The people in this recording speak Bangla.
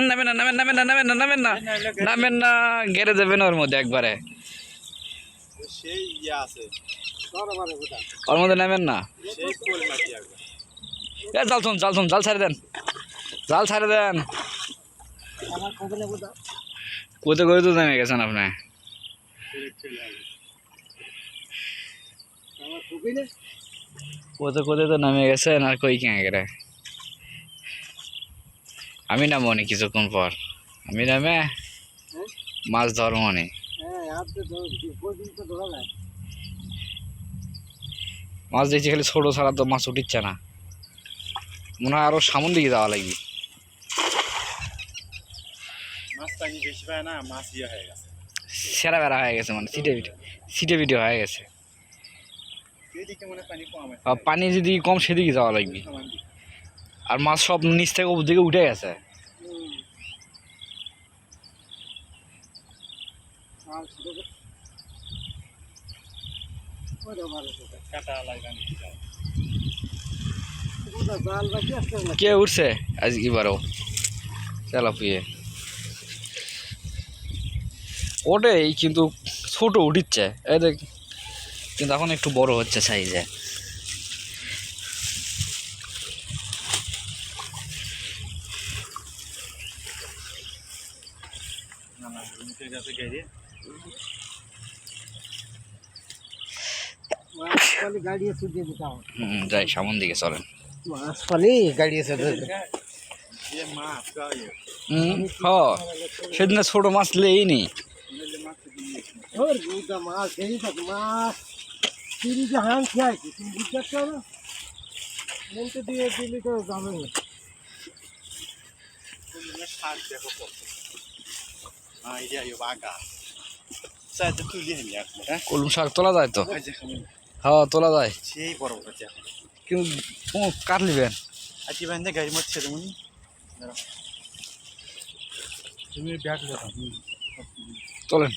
নামেন না নামেন নামেন না নামেন না নামেন না নামেন না, গেড়ে দেবেন ওর মধ্যে একবারে। ওর মধ্যে নামেন না। জাল শুন জাল শুন, জাল ছাড়ে দেন, জাল ছাড়ে দেন। কোথায় করে তো নেমে গেছেন আপনি? কোথায় কোথায় তো নেমে গেছেন, আর কই কে গেলে আমি নামবো নি কিছুক্ষণ পর। আমি নামে মাছ ধরবো নি। মাছ দেখছি খালি ছোট ছাড়া তো মাছ উঠিচ্ছে না, মনে হয় আরো সামন দিকে যাওয়া লাগবে। সেরা বেড়া হয়ে গেছে, মানে সিটে পিটে হয়ে গেছে। পানি যদি কম সেদিকে যাওয়া লাগবে, আর মাছ সব নিচ থেকে উপর দিকে উঠে গেছে। কে উঠছে আজ এবারও চালা পুয়ে ওটে, কিন্তু ছোট উঠিচ্ছে এই দেখ, কিন্তু এখন একটু বড় হচ্ছে সাইজে। যাই সামন দিকে চলেন। সেদিন ছোট মাছ লেই নি। কলম শাক তোলা যায় তো? হ্যাঁ তোলা যায়, কিন্তু কাট নিবেন। চলেন।